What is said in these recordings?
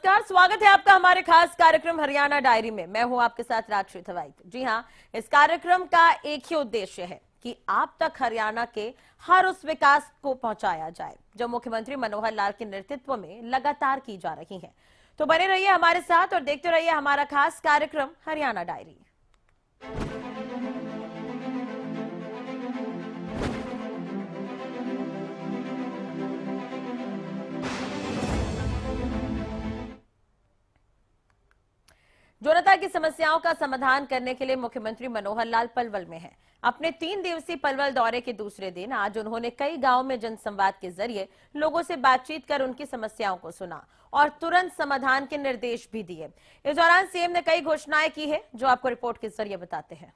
नमस्कार, स्वागत है आपका हमारे खास कार्यक्रम हरियाणा डायरी में। मैं हूं आपके साथ राजश्री थवाइत। जी हां, इस कार्यक्रम का एक ही उद्देश्य है कि आप तक हरियाणा के हर उस विकास को पहुंचाया जाए जो मुख्यमंत्री मनोहर लाल के नेतृत्व में लगातार की जा रही है। तो बने रहिए हमारे साथ और देखते रहिए हमारा खास कार्यक्रम हरियाणा डायरी। जनता की समस्याओं का समाधान करने के लिए मुख्यमंत्री मनोहर लाल पलवल में हैं। अपने 3 दिवसीय पलवल दौरे के दूसरे दिन आज उन्होंने कई गांवों में जनसंवाद के जरिए लोगों से बातचीत कर उनकी समस्याओं को सुना और तुरंत समाधान के निर्देश भी दिए। इस दौरान सीएम ने कई घोषणाएं की है जो आपको रिपोर्ट के जरिए बताते हैं।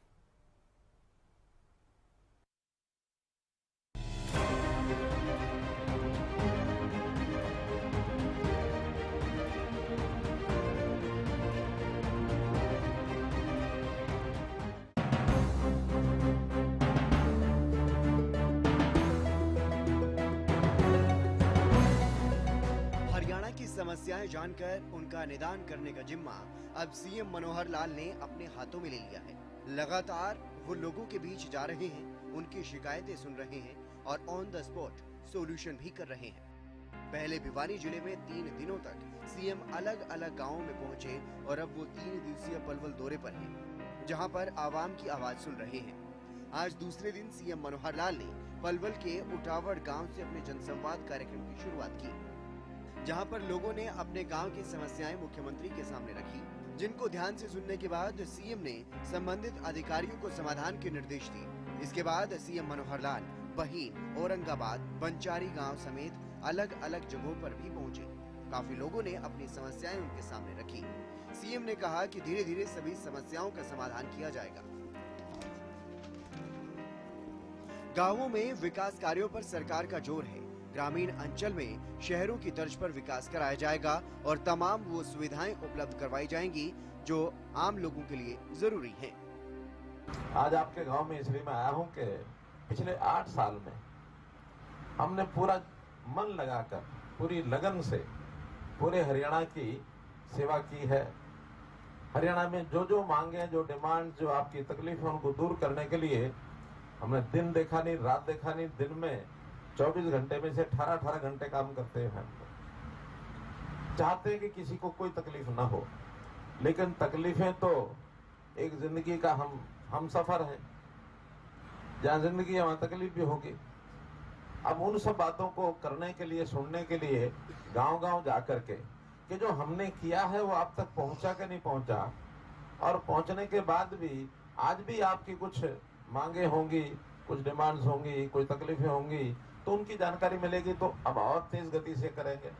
हरियाणा की समस्याएं जानकर उनका निदान करने का जिम्मा अब सीएम मनोहर लाल ने अपने हाथों में ले लिया है। लगातार वो लोगों के बीच जा रहे हैं, उनकी शिकायतें सुन रहे हैं और ऑन द स्पॉट सॉल्यूशन भी कर रहे हैं। पहले भिवानी जिले में 3 दिनों तक सीएम अलग अलग गांवों में पहुंचे और अब वो 3 दिवसीय पलवल दौरे पर हैं, जहां पर आवाम की आवाज सुन रहे हैं। आज दूसरे दिन सीएम मनोहर लाल ने पलवल के उटावड़ गांव से अपने जनसंवाद कार्यक्रम की शुरुआत की, जहां पर लोगों ने अपने गांव की समस्याएं मुख्यमंत्री के सामने रखी, जिनको ध्यान से सुनने के बाद सीएम ने संबंधित अधिकारियों को समाधान के निर्देश दिए। इसके बाद सीएम मनोहर लाल बहीन, औरंगाबाद, बंचारी गांव समेत अलग अलग जगहों पर भी पहुंचे। काफी लोगों ने अपनी समस्याएं उनके सामने रखी। सीएम ने कहा कि धीरे धीरे सभी समस्याओं का समाधान किया जाएगा। गांवों में विकास कार्यों पर सरकार का जोर है। ग्रामीण अंचल में शहरों की तर्ज पर विकास कराया जाएगा और तमाम वो सुविधाएं उपलब्ध करवाई जाएंगी जो आम लोगों के लिए जरूरी हैं। आज आपके गांव में इसलिए मैं आया हूं कि पिछले 8 साल में हमने पूरा मन लगाकर, पूरी लगन से पूरे हरियाणा की सेवा की है। हरियाणा में जो जो मांगे, जो डिमांड, जो आपकी तकलीफ है, उनको दूर करने के लिए हमने दिन देखा नहीं, रात देखा नहीं, दिन में 24 घंटे में से 18 घंटे काम करते हैं। चाहते हैं कि किसी को कोई तकलीफ ना हो, लेकिन तकलीफें तो एक जिंदगी का हम सफर है। जहाँ जिंदगी है वहां तकलीफ भी होगी। अब उन सब बातों को करने के लिए, सुनने के लिए गांव-गांव जाकर के कि जो हमने किया है वो आप तक पहुंचा कि नहीं पहुंचा, और पहुंचने के बाद भी आज भी आपकी कुछ मांगे होंगी, कुछ डिमांड्स होंगी, कुछ तकलीफें होंगी, तो उनकी जानकारी मिलेगी तो अब और तेज गति से करेंगे।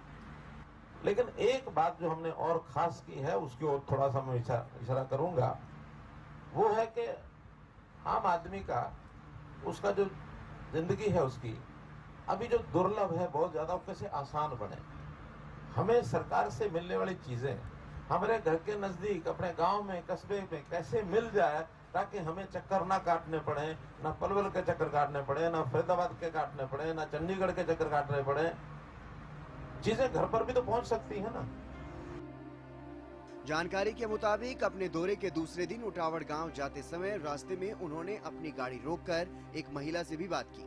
लेकिन एक बात जो हमने और खास की है, उसकी ओर थोड़ा सा मैं इशारा करूंगा, वो है कि आम आदमी का, उसका जो जिंदगी है उसकी अभी जो दुर्लभ है बहुत ज्यादा, वो कैसे आसान बने। हमें सरकार से मिलने वाली चीजें हमारे घर के नजदीक, अपने गांव में, कस्बे में कैसे मिल जाए, ताकि हमें चक्कर ना काटने पड़े, ना पलवल के चक्कर काटने पड़े, ना फरीदाबाद के काटने पड़े, ना चंडीगढ़ के चक्कर काटने पड़े। चीजें घर पर भी तो पहुंच सकती है ना। जानकारी के मुताबिक अपने दौरे के दूसरे दिन उटावड़ गांव जाते समय रास्ते में उन्होंने अपनी गाड़ी रोककर एक महिला से भी बात की।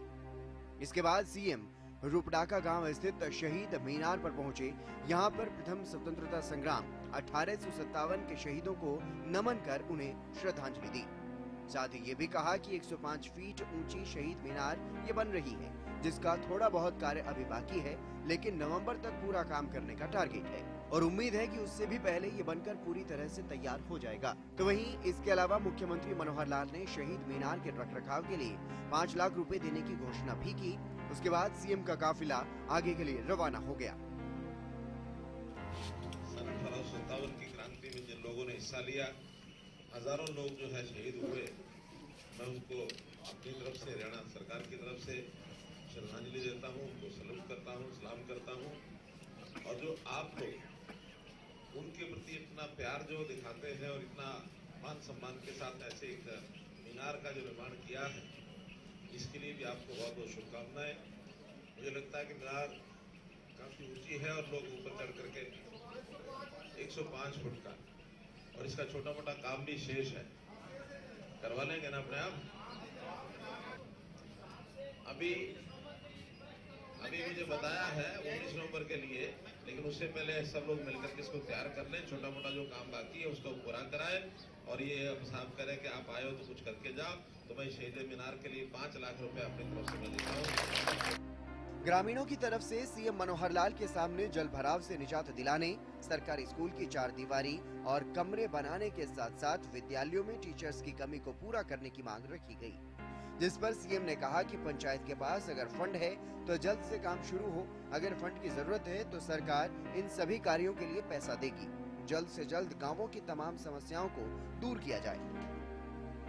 इसके बाद सीएम रूपडाका गांव स्थित शहीद मीनार पर पहुंचे। यहां पर प्रथम स्वतंत्रता संग्राम 1857 के शहीदों को नमन कर उन्हें श्रद्धांजलि दी। साथ ही ये भी कहा कि 105 फीट ऊंची शहीद मीनार ये बन रही है, जिसका थोड़ा बहुत कार्य अभी बाकी है, लेकिन नवंबर तक पूरा काम करने का टारगेट है और उम्मीद है कि उससे भी पहले ये बनकर पूरी तरह से तैयार हो जाएगा। तो वहीं इसके अलावा मुख्यमंत्री मनोहर लाल ने शहीद मीनार के रखरखाव के लिए 5 लाख रुपए देने की घोषणा भी की। उसके बाद सीएम का काफिला आगे के लिए रवाना हो गया। 1857 की क्रांति में जिन लोगों ने हिस्सा लिया, हजारों लोग जो है शहीद हुए, मैं उनको अपनी तरफ से, हरियाणा सरकार की तरफ से श्रद्धांजलि देता हूँ, उनको सल्यूट करता हूँ, सलाम करता हूँ। और जो आप लोग उनके प्रति इतना प्यार जो दिखाते हैं और इतना मान सम्मान के साथ ऐसे एक मीनार का जो निर्माण किया है, इसके लिए भी आपको बहुत बहुत शुभकामनाएं। मुझे लगता है कि मीनार काफी ऊंची है और लोग ऊपर चढ़ करके 105 फुट का, और इसका छोटा मोटा काम भी शेष है, करवा लेंगे ना अपने आप। अभी मुझे बताया है 19 नवंबर के लिए, लेकिन उससे पहले सब लोग मिलकर के इसको तैयार कर लें, छोटा मोटा जो काम बाकी है उसको पूरा कराएं, और ये अब साहब करें कि आप आए हो तो कुछ करके जाओ, तो मैं शहीद मीनार के लिए 5 लाख रुपए अपनी तरफ से मैं देता हूँ। ग्रामीणों की तरफ से सीएम मनोहर लाल के सामने जल भराव से निजात दिलाने, सरकारी स्कूल की 4 दीवारी और कमरे बनाने के साथ साथ विद्यालयों में टीचर्स की कमी को पूरा करने की मांग रखी गई, जिस पर सीएम ने कहा कि पंचायत के पास अगर फंड है तो जल्द से काम शुरू हो, अगर फंड की जरूरत है तो सरकार इन सभी कार्यों के लिए पैसा देगी, जल्द से जल्द गांवों की तमाम समस्याओं को दूर किया जाए।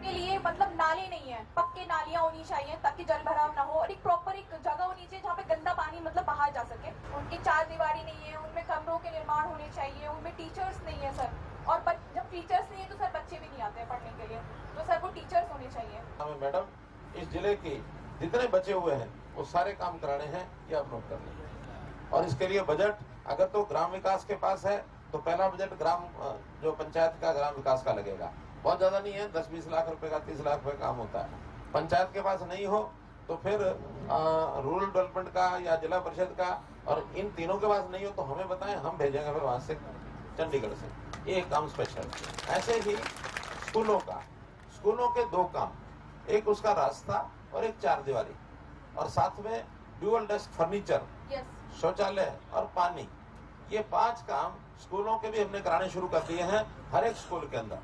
के लिए मतलब नाले नहीं है, पक्के नालियां होनी चाहिए ताकि जल भराव ना हो, और एक प्रॉपर एक जगह होनी चाहिए जहाँ पे गंदा पानी मतलब बाहर जा सके। उनकी 4 दीवारी नहीं है, उनमें कमरों के निर्माण होने चाहिए, उनमें टीचर्स नहीं है सर, और जब टीचर्स नहीं है तो सर बच्चे भी नहीं आते हैं पढ़ने के लिए, तो सर वो टीचर्स होने चाहिए। मैडम, इस जिले के जितने बचे हुए हैं वो सारे काम कराने हैं, ये आप नोट कर लीजिए। और इसके लिए बजट अगर तो ग्राम विकास के पास है तो पहला बजट ग्राम जो पंचायत का ग्राम विकास का लगेगा, बहुत ज्यादा नहीं है, 10-20 लाख रुपए का, 30 लाख रुपए काम होता है। पंचायत के पास नहीं हो तो फिर रूरल डेवलपमेंट का या जिला परिषद का, और इन तीनों के पास नहीं हो तो हमें बताएं, हम भेजेंगे फिर वहां से चंडीगढ़ से ये काम स्पेशल। ऐसे ही स्कूलों के 2 काम, एक उसका रास्ता और एक 4 दीवारी, और साथ में ड्यूअल डेस्क फर्नीचर, शौचालय और पानी, ये 5 काम स्कूलों के भी हमने कराने शुरू कर दिए हैं हर एक स्कूल के अंदर,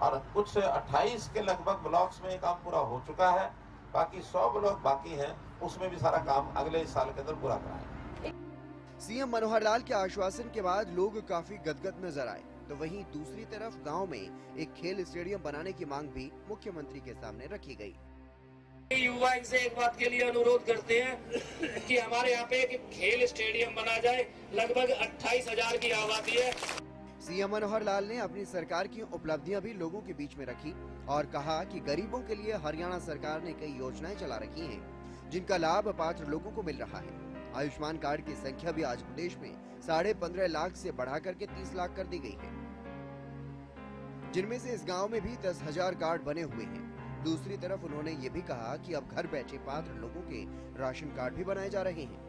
और कुछ 28 के लगभग ब्लॉक्स में काम पूरा हो चुका है, बाकी 100 ब्लॉक बाकी हैं, उसमें भी सारा काम अगले साल के अंदर पूरा कराएंगे। सीएम मनोहर लाल के आश्वासन के बाद लोग काफी गदगद नजर आए, तो वहीं दूसरी तरफ गांव में एक खेल स्टेडियम बनाने की मांग भी मुख्यमंत्री के सामने रखी गई। युवा इनसे एक बात के लिए अनुरोध करते हैं कि हमारे यहाँ पे एक खेल स्टेडियम बना जाए, लगभग 28,000 की आबादी है। सीएम मनोहर लाल ने अपनी सरकार की उपलब्धियां भी लोगों के बीच में रखी और कहा कि गरीबों के लिए हरियाणा सरकार ने कई योजनाएं चला रखी हैं, जिनका लाभ पात्र लोगों को मिल रहा है। आयुष्मान कार्ड की संख्या भी आज प्रदेश में 15.5 लाख से बढ़ाकर के 30 लाख कर दी गई है, जिनमें से इस गांव में भी 10,000 कार्ड बने हुए हैं। दूसरी तरफ उन्होंने ये भी कहा कि अब घर बैठे पात्र लोगों के राशन कार्ड भी बनाए जा रहे हैं।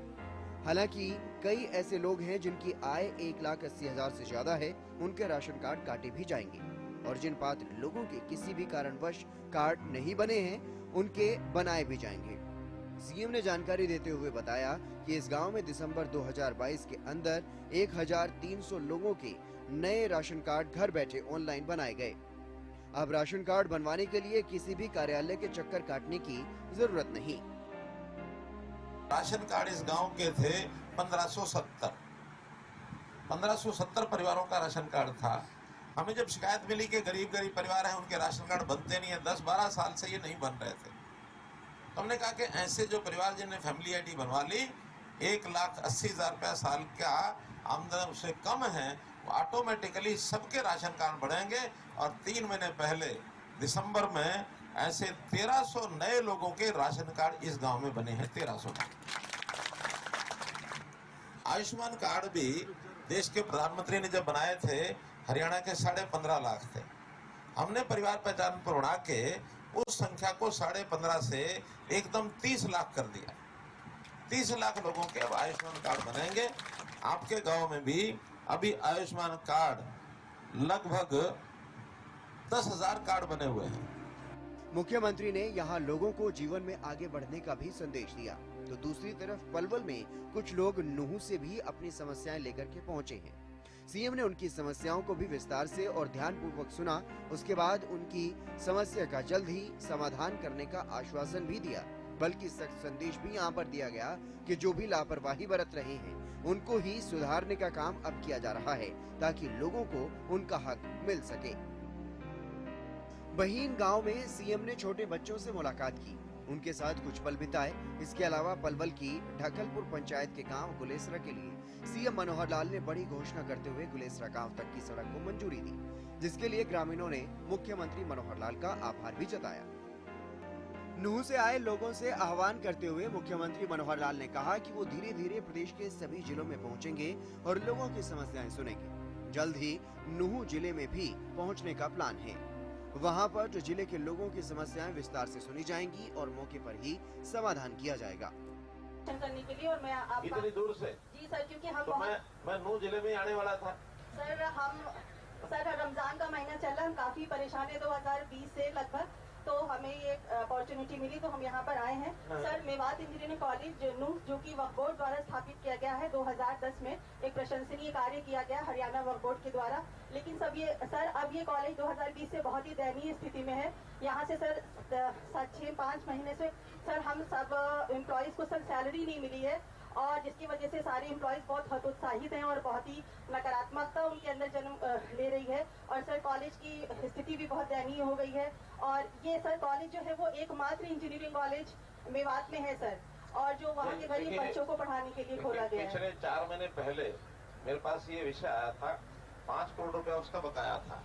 हालांकि कई ऐसे लोग हैं जिनकी आय 1,80,000 से ज्यादा है, उनके राशन कार्ड काटे भी जाएंगे, और जिन पात्र लोगों के किसी भी कारणवश कार्ड नहीं बने हैं उनके बनाए भी जाएंगे। सीएम ने जानकारी देते हुए बताया कि इस गांव में दिसंबर 2022 के अंदर 1,300 लोगों के नए राशन कार्ड घर बैठे ऑनलाइन बनाए गए। अब राशन कार्ड बनवाने के लिए किसी भी कार्यालय के चक्कर काटने की जरूरत नहीं। राशन कार्ड इस गांव के थे 1570 परिवारों का राशन कार्ड था। हमें जब शिकायत मिली कि गरीब परिवार हैं, उनके राशन कार्ड बनते नहीं है, 10-12 साल से ये नहीं बन रहे थे, तो हमने कहा कि ऐसे जो परिवार जिन्हें फैमिली आईडी बनवा ली, 1,80,000 रुपया साल का आमदन उससे कम है, वो ऑटोमेटिकली सबके राशन कार्ड बढ़ेंगे। और 3 महीने पहले दिसंबर में ऐसे 1300 नए लोगों के राशन कार्ड इस गांव में बने हैं। 1300। आयुष्मान कार्ड भी देश के प्रधानमंत्री ने जब बनाए थे, हरियाणा के 15.5 लाख थे। हमने परिवार पहचान पर बढ़ा के उस संख्या को 15.5 से एकदम 30 लाख कर दिया। 30 लाख लोगों के अब आयुष्मान कार्ड बनेंगे। आपके गांव में भी अभी आयुष्मान कार्ड लगभग 10,000 कार्ड बने हुए हैं। मुख्यमंत्री ने यहाँ लोगों को जीवन में आगे बढ़ने का भी संदेश दिया, तो दूसरी तरफ पलवल में कुछ लोग नुहू से भी अपनी समस्याएं लेकर के पहुंचे हैं। सीएम ने उनकी समस्याओं को भी विस्तार से और ध्यानपूर्वक सुना, उसके बाद उनकी समस्या का जल्द ही समाधान करने का आश्वासन भी दिया। बल्कि सख्त संदेश भी यहाँ पर दिया गया कि जो भी लापरवाही बरत रहे हैं उनको ही सुधारने का काम अब किया जा रहा है, ताकि लोगों को उनका हक मिल सके। बहीन गांव में सीएम ने छोटे बच्चों से मुलाकात की, उनके साथ कुछ पल बिताए। इसके अलावा पलवल की ढकलपुर पंचायत के गांव गुलेसरा के लिए सीएम मनोहर लाल ने बड़ी घोषणा करते हुए गुलेसरा गांव तक की सड़क को मंजूरी दी, जिसके लिए ग्रामीणों ने मुख्यमंत्री मनोहर लाल का आभार भी जताया। नुहू से आए लोगों से आह्वान करते हुए मुख्यमंत्री मनोहर लाल ने कहा कि वो धीरे धीरे प्रदेश के सभी जिलों में पहुंचेंगे और लोगों की समस्याएं सुनेंगे। जल्द ही नूह जिले में भी पहुंचने का प्लान है। वहां पर जिले के लोगों की समस्याएं विस्तार से सुनी जाएंगी और मौके पर ही समाधान किया जाएगा। करने के लिए और मैं आप इतनी दूर से? जी सर, क्योंकि हम तो मैं नूह जिले में आने वाला था। सर रमजान का महीना चल रहा, हम काफी परेशान है 2020 से लगभग, तो हमें ये अपॉर्चुनिटी मिली तो हम यहाँ पर आए हैं। सर मेवात इंजीनियरिंग कॉलेज नूह जो कि वक्फ बोर्ड द्वारा स्थापित किया गया है 2010 में, एक प्रशंसनीय कार्य किया गया हरियाणा वक्फ बोर्ड के द्वारा। लेकिन अब ये कॉलेज 2020 से बहुत ही दयनीय स्थिति में है। यहाँ से सर 6-5 महीने से सर हम सब एम्प्लॉयज को सर सैलरी नहीं मिली है, और जिसकी वजह से सारे एम्प्लॉयज बहुत हतोत्साहित हैं और बहुत ही नकारात्मकता उनके अंदर जन्म ले रही है। और सर कॉलेज की स्थिति भी बहुत दयनीय हो गई है। और ये सर कॉलेज जो है वो एकमात्र इंजीनियरिंग कॉलेज मेवात में है सर, और जो वहाँ के गरीब बच्चों को पढ़ाने के लिए खोला गया है। पिछले 4 महीने पहले मेरे पास ये विषय आया था, 5 करोड़ रुपया उसका बकाया था।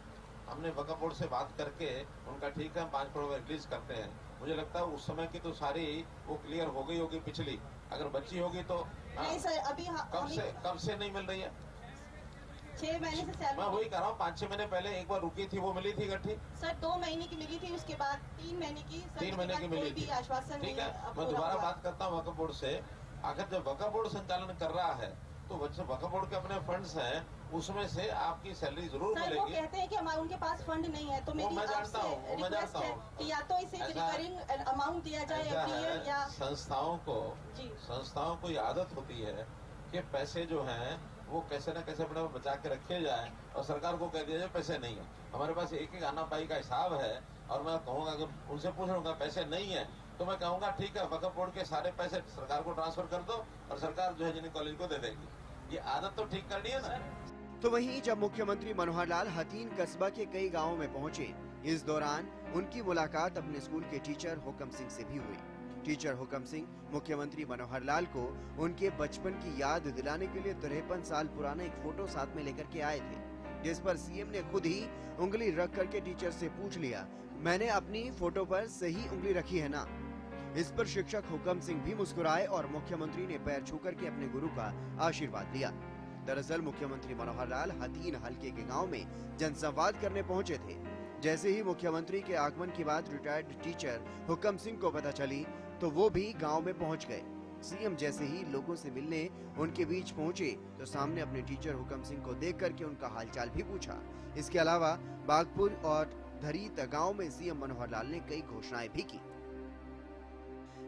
हमने वक्फ बोर्ड से बात करके उनका ठीक है हम 5 करोड़ रिलीज करते हैं। मुझे लगता है उस समय की तो सारी वो क्लियर हो गई होगी, पिछली अगर बची होगी तो नहीं सर, अभी कब से नहीं मिल रही है? 6 महीने से सैलरी मैं वही कह रहा हूँ, 5-6 महीने पहले एक बार रुकी थी, वो मिली थी इकट्ठी सर 2 महीने की मिली थी, उसके बाद 3 महीने की 3 महीने की मिली थी। आश्वासन ठीक है, मैं दोबारा बात करता हूँ वक्फ बोर्ड से। अगर जब वक्फ बोर्ड संचालन कर रहा है तो वक्फ बोर्ड के अपने फंड्स हैं, उसमें से आपकी सैलरी जरूर सर मिलेगी। वो कहते हैं कि उनके पास फंड नहीं है, तो मेरी जानता हूँ रिक्वेस्ट है कि या तो इसे रिकरिंग अमाउंट दिया जाए एवरी ईयर, या संस्थाओं को ये आदत होती है कि पैसे जो हैं वो कैसे न कैसे अपने बचा के रखे जाए और सरकार को कह दिया जाए पैसे नहीं है। हमारे पास एक आनापाई का हिसाब है, और मैं कहूँगा अगर उनसे पूछ लूँगा पैसे नहीं है तो मैं कहूँगा ठीक है वक्फ बोर्ड के सारे पैसे सरकार को ट्रांसफर कर दो और सरकार जो है इंजीनियरिंग कॉलेज को दे देगी। ये आदत तो ठीक करनी है ना। तो वहीं जब मुख्यमंत्री मनोहर लाल हथीन कस्बा के कई गांवों में पहुंचे, इस दौरान उनकी मुलाकात अपने स्कूल के टीचर हुकम सिंह से भी हुई। टीचर हुकम सिंह मुख्यमंत्री मनोहर लाल को उनके बचपन की याद दिलाने के लिए 53 साल पुराना एक फोटो साथ में लेकर के आए थे, जिस पर सीएम ने खुद ही उंगली रख करके टीचर से पूछ लिया, मैंने अपनी फोटो पर सही उंगली रखी है ना? इस पर शिक्षक हुकम सिंह भी मुस्कुराए और मुख्यमंत्री ने पैर छू करके अपने गुरु का आशीर्वाद लिया। दरअसल मुख्यमंत्री मनोहर लाल हथीन हलके के गांव में जनसंवाद करने पहुंचे थे। जैसे ही मुख्यमंत्री के आगमन की बात रिटायर्ड टीचर हुकम सिंह को पता चली तो वो भी गांव में पहुंच गए। सीएम जैसे ही लोगों से मिलने उनके बीच पहुंचे तो सामने अपने टीचर हुकम सिंह को देख करके उनका हालचाल भी पूछा। इसके अलावा बागपुर और धरीत गांव में सीएम मनोहर लाल ने कई घोषणाएं भी की।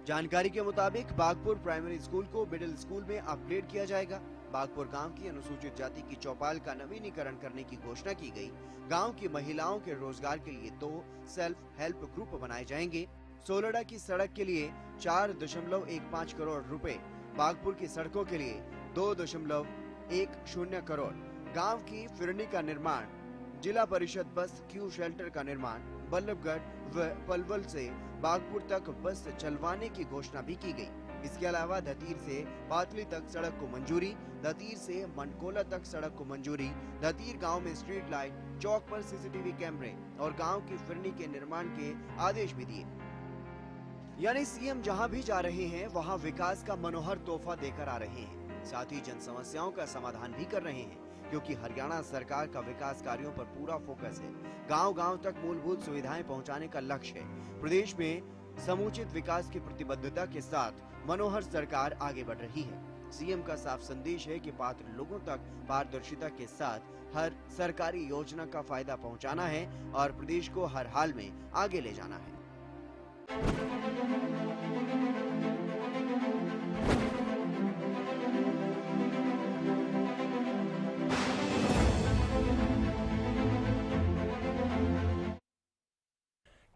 जानकारी के मुताबिक बागपुर प्राइमरी स्कूल को मिडिल स्कूल में अपग्रेड किया जाएगा। बागपुर गांव की अनुसूचित जाति की चौपाल का नवीनीकरण करने की घोषणा की गई। गांव की महिलाओं के रोजगार के लिए 2 सेल्फ हेल्प ग्रुप बनाए जाएंगे। सोलड़ा की सड़क के लिए 4.15 करोड़ रुपए, बागपुर की सड़कों के लिए 2.10 करोड़, गांव की फिरनी का निर्माण, जिला परिषद बस क्यू शेल्टर का निर्माण, बल्लभगढ़ व पलवल से बागपुर तक बस चलवाने की घोषणा भी की गई। इसके अलावा दतीर से पातली तक सड़क को मंजूरी, दतीर से मनकोला तक सड़क को मंजूरी, दतीर गांव में स्ट्रीट लाइट, चौक पर सीसीटीवी कैमरे और गांव की फिरनी के निर्माण के आदेश भी दिए। यानी सीएम जहां भी जा रहे हैं वहां विकास का मनोहर तोहफा देकर आ रहे हैं, साथ ही जन समस्याओं का समाधान भी कर रहे हैं, क्योंकि हरियाणा सरकार का विकास कार्यों पर पूरा फोकस है। गांव-गांव तक मूलभूत सुविधाएं पहुंचाने का लक्ष्य है। प्रदेश में समुचित विकास की प्रतिबद्धता के साथ मनोहर सरकार आगे बढ़ रही है। सीएम का साफ संदेश है कि पात्र लोगों तक पारदर्शिता के साथ हर सरकारी योजना का फायदा पहुंचाना है और प्रदेश को हर हाल में आगे ले जाना है।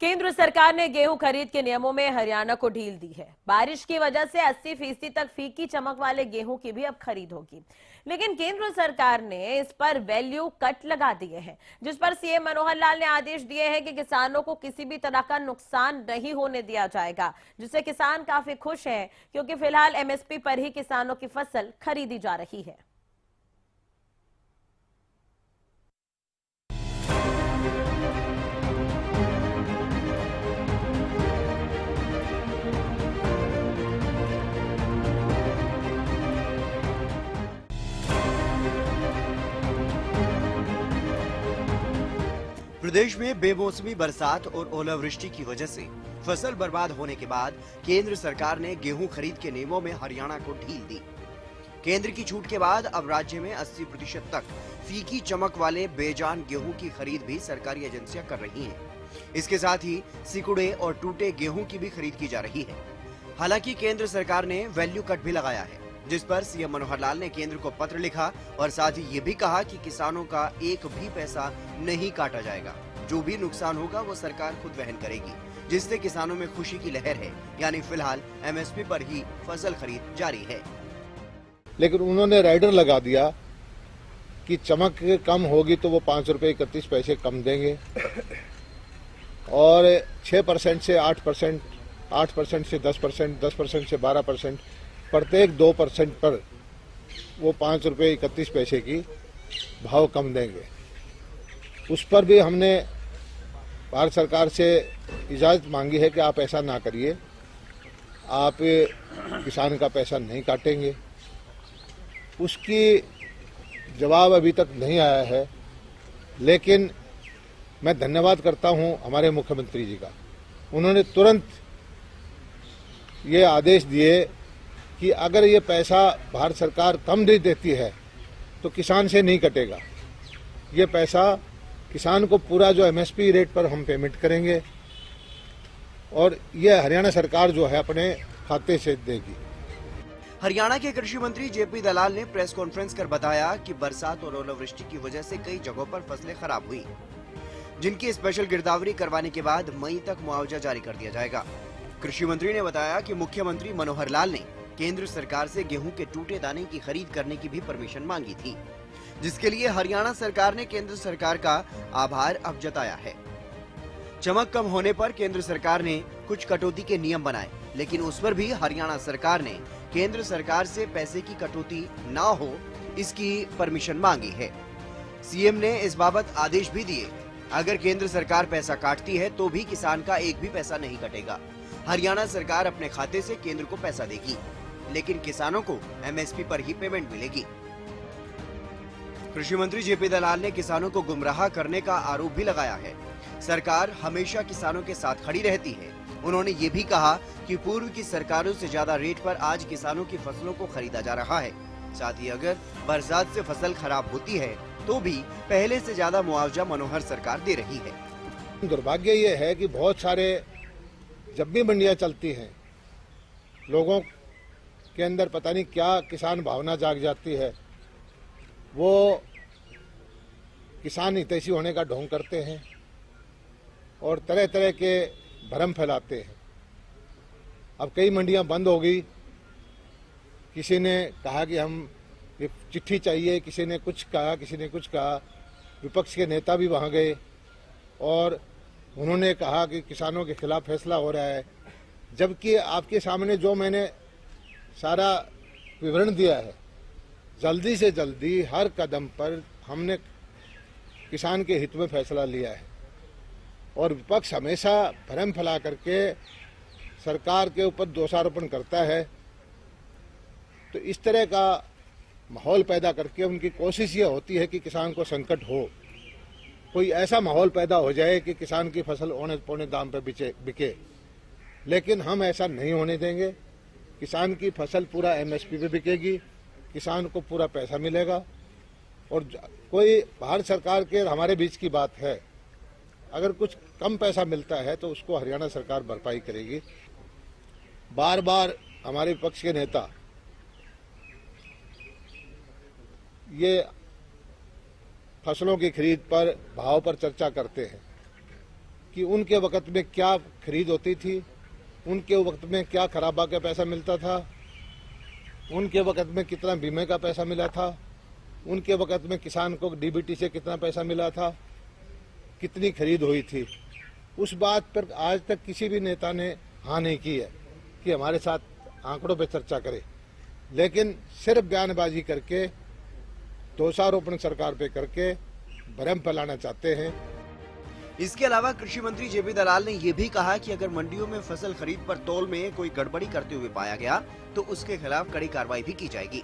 केंद्र सरकार ने गेहूं खरीद के नियमों में हरियाणा को ढील दी है। बारिश की वजह से 80% तक फीकी चमक वाले गेहूं की भी अब खरीद होगी, लेकिन केंद्र सरकार ने इस पर वैल्यू कट लगा दिए हैं, जिस पर सीएम मनोहर लाल ने आदेश दिए हैं कि किसानों को किसी भी तरह का नुकसान नहीं होने दिया जाएगा, जिससे किसान काफी खुश हैं, क्योंकि फिलहाल एमएसपी पर ही किसानों की फसल खरीदी जा रही है। प्रदेश में बेमौसमी बरसात और ओलावृष्टि की वजह से फसल बर्बाद होने के बाद केंद्र सरकार ने गेहूं खरीद के नियमों में हरियाणा को ढील दी। केंद्र की छूट के बाद अब राज्य में 80% तक फीकी चमक वाले बेजान गेहूं की खरीद भी सरकारी एजेंसियां कर रही हैं। इसके साथ ही सिकुड़े और टूटे गेहूं की भी खरीद की जा रही है। हालांकि केंद्र सरकार ने वैल्यू कट भी लगाया है, जिस पर सीएम मनोहर लाल ने केंद्र को पत्र लिखा और साथ ही ये भी कहा कि किसानों का एक भी पैसा नहीं काटा जाएगा। जो भी नुकसान होगा वो सरकार खुद वहन करेगी, जिससे किसानों में खुशी की लहर है। यानी फिलहाल एमएसपी पर ही फसल खरीद जारी है। लेकिन उन्होंने राइडर लगा दिया कि चमक कम होगी तो वो 5 रुपये 31 पैसे कम देंगे और 6% से 8%, 8% से 10%, 10% से 12%, प्रत्येक 2% पर वो 5 रुपये 31 पैसे की भाव कम देंगे। उस पर भी हमने भारत सरकार से इजाज़त मांगी है कि आप ऐसा ना करिए, आप किसान का पैसा नहीं काटेंगे। उसकी जवाब अभी तक नहीं आया है, लेकिन मैं धन्यवाद करता हूं हमारे मुख्यमंत्री जी का। उन्होंने तुरंत ये आदेश दिए कि अगर ये पैसा भारत सरकार कम दे देती है तो किसान से नहीं कटेगा। ये पैसा किसान को पूरा जो एमएसपी रेट पर हम पेमेंट करेंगे और ये हरियाणा सरकार जो है अपने खाते से देगी। हरियाणा के कृषि मंत्री जेपी दलाल ने प्रेस कॉन्फ्रेंस कर बताया कि बरसात और ओलावृष्टि की वजह से कई जगहों पर फसलें खराब हुई, जिनकी स्पेशल गिरदावरी करवाने के बाद मई तक मुआवजा जारी कर दिया जाएगा। कृषि मंत्री ने बताया कि मुख्यमंत्री मनोहर लाल ने केंद्र सरकार से गेहूं के टूटे दाने की खरीद करने की भी परमिशन मांगी थी, जिसके लिए हरियाणा सरकार ने केंद्र सरकार का आभार अब जताया है। चमक कम होने पर केंद्र सरकार ने कुछ कटौती के नियम बनाए, लेकिन उस पर भी हरियाणा सरकार ने केंद्र सरकार से पैसे की कटौती ना हो इसकी परमिशन मांगी है। सीएम ने इस बाबत आदेश भी दिए। अगर केंद्र सरकार पैसा काटती है तो भी किसान का एक भी पैसा नहीं कटेगा। हरियाणा सरकार अपने खाते से केंद्र को पैसा देगी, लेकिन किसानों को एमएसपी पर ही पेमेंट मिलेगी। कृषि मंत्री जेपी दलाल ने किसानों को गुमराह करने का आरोप भी लगाया है। सरकार हमेशा किसानों के साथ खड़ी रहती है। उन्होंने ये भी कहा कि पूर्व की सरकारों से ज्यादा रेट पर आज किसानों की फसलों को खरीदा जा रहा है। साथ ही अगर बरसात से फसल खराब होती है तो भी पहले से ज्यादा मुआवजा मनोहर सरकार दे रही है। दुर्भाग्य ये है कि बहुत सारे जब भी मंडियां चलती हैं, लोगों के अंदर पता नहीं क्या किसान भावना जाग जाती है। वो किसान हितैषी होने का ढोंग करते हैं और तरह तरह के भ्रम फैलाते हैं। अब कई मंडियां बंद हो गई। किसी ने कहा कि हम ये चिट्ठी चाहिए, किसी ने कुछ कहा, किसी ने कुछ कहा। विपक्ष के नेता भी वहां गए और उन्होंने कहा कि किसानों के खिलाफ फैसला हो रहा है, जबकि आपके सामने जो मैंने सारा विवरण दिया है, जल्दी से जल्दी हर कदम पर हमने किसान के हित में फैसला लिया है। और विपक्ष हमेशा भ्रम फैला करके सरकार के ऊपर दोषारोपण करता है। तो इस तरह का माहौल पैदा करके उनकी कोशिश ये होती है कि किसान को संकट हो, कोई ऐसा माहौल पैदा हो जाए कि किसान की फसल औने पौने दाम पर बिके। लेकिन हम ऐसा नहीं होने देंगे। किसान की फसल पूरा एमएसपी पे बिकेगी, किसान को पूरा पैसा मिलेगा। और कोई भारत सरकार के हमारे बीच की बात है, अगर कुछ कम पैसा मिलता है तो उसको हरियाणा सरकार भरपाई करेगी। बार बार हमारे विपक्ष के नेता ये फसलों की खरीद पर, भाव पर चर्चा करते हैं कि उनके वक्त में क्या खरीद होती थी, उनके वक्त में क्या खराबा का पैसा मिलता था, उनके वक्त में कितना बीमे का पैसा मिला था, उनके वक्त में किसान को डीबीटी से कितना पैसा मिला था, कितनी खरीद हुई थी। उस बात पर आज तक किसी भी नेता ने हाँ नहीं की है कि हमारे साथ आंकड़ों पर चर्चा करे। लेकिन सिर्फ बयानबाजी करके, दोषारोपण सरकार पे करके भ्रम फैलाना चाहते हैं। इसके अलावा कृषि मंत्री जेपी दलाल ने यह भी कहा कि अगर मंडियों में फसल खरीद पर तौल में कोई गड़बड़ी करते हुए पाया गया तो उसके खिलाफ कड़ी कार्रवाई भी की जाएगी।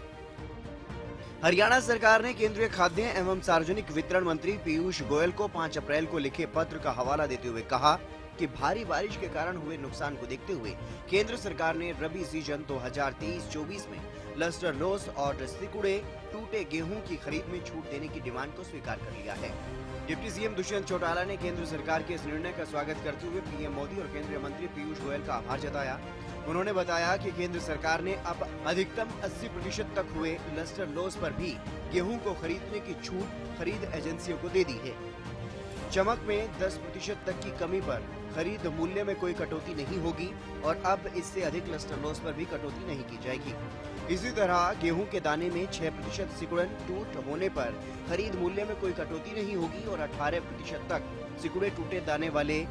हरियाणा सरकार ने केंद्रीय खाद्य एवं सार्वजनिक वितरण मंत्री पीयूष गोयल को 5 अप्रैल को लिखे पत्र का हवाला देते हुए कहा कि भारी बारिश के कारण हुए नुकसान को देखते हुए केंद्र सरकार ने रबी सीजन 2023-24 में लस्टर लॉस और सिकुड़े टूटे गेहूं की खरीद में छूट देने की डिमांड को स्वीकार कर लिया है। डिप्टी सीएम दुष्यंत चौटाला ने केंद्र सरकार के इस निर्णय का स्वागत करते हुए पीएम मोदी और केंद्रीय मंत्री पीयूष गोयल का आभार जताया। उन्होंने बताया कि केंद्र सरकार ने अब अधिकतम 80% तक हुए लस्टर लॉस पर भी गेहूं को खरीदने की छूट खरीद एजेंसियों को दे दी है। चमक में 10% तक की कमी पर खरीद मूल्य में कोई कटौती नहीं होगी और अब इससे अधिक लस्टर लॉस पर भी कटौती नहीं की जाएगी। इसी तरह गेहूं के दाने में 6% सिकुड़न टूट होने पर खरीद मूल्य में कोई कटौती नहीं होगी और 18% तक सिकुड़े टूटे दाने वाले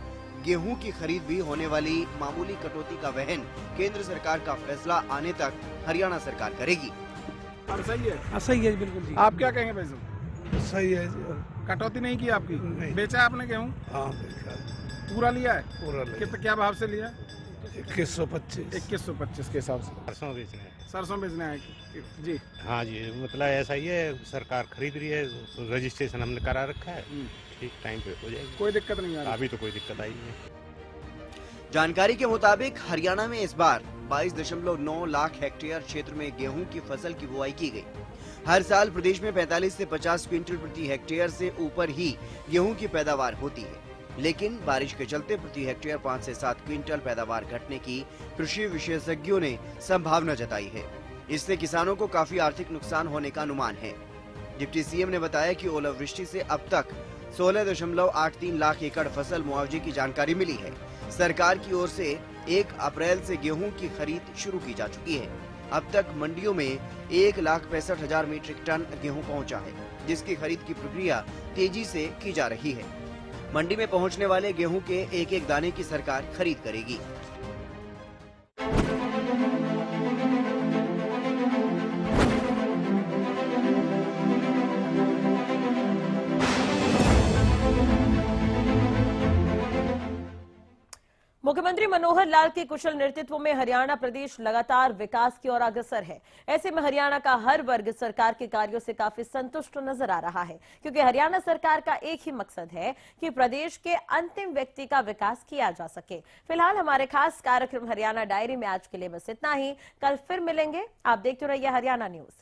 गेहूं की खरीद भी होने वाली मामूली कटौती का वहन केंद्र सरकार का फैसला आने तक हरियाणा सरकार करेगी। सही है। हाँ सही है बिल्कुल जी। आप क्या कहेंगे भाई साहब? सही है जी। कटौती नहीं की आपकी? नहीं। बेचा आपने गेहूं? हाँ बेचा। पूरा लिया है? पूरा लिया। क्या भाव से लिया? 2125। 2125 के हिसाब से। सरसों बेचने हैं। सरसों बेचने आए जी? हाँ जी, मतलब ऐसा ही है, सरकार खरीद रही है, तो रजिस्ट्रेशन हमने करा रखा है, ठीक टाइम पे हो जाएगी, कोई दिक्कत नहीं आ रही? अभी तो कोई दिक्कत आई नहीं। जानकारी के मुताबिक हरियाणा में इस बार 22.9 लाख हेक्टेयर क्षेत्र में गेहूं की फसल की बुआई की गई। हर साल प्रदेश में 45 से 50 क्विंटल प्रति हेक्टेयर से ऊपर ही गेहूं की पैदावार होती है, लेकिन बारिश के चलते प्रति हेक्टेयर 5 से 7 क्विंटल पैदावार घटने की कृषि विशेषज्ञों ने संभावना जताई है। इससे किसानों को काफी आर्थिक नुकसान होने का अनुमान है। डिप्टी सीएम ने बताया कि ओलावृष्टि से अब तक 16.83 लाख एकड़ फसल मुआवजे की जानकारी मिली है। सरकार की ओर से 1 अप्रैल से गेहूं की खरीद शुरू की जा चुकी है। अब तक मंडियों में 1,65,000 मीट्रिक टन गेहूं पहुंचा है, जिसकी खरीद की प्रक्रिया तेजी से की जा रही है। मंडी में पहुंचने वाले गेहूं के एक एक दाने की सरकार खरीद करेगी। मुख्यमंत्री मनोहर लाल के कुशल नेतृत्व में हरियाणा प्रदेश लगातार विकास की ओर अग्रसर है। ऐसे में हरियाणा का हर वर्ग सरकार के कार्यों से काफी संतुष्ट नजर आ रहा है, क्योंकि हरियाणा सरकार का एक ही मकसद है कि प्रदेश के अंतिम व्यक्ति का विकास किया जा सके। फिलहाल हमारे खास कार्यक्रम हरियाणा डायरी में आज के लिए बस इतना ही। कल फिर मिलेंगे। आप देखते रहिए हरियाणा न्यूज।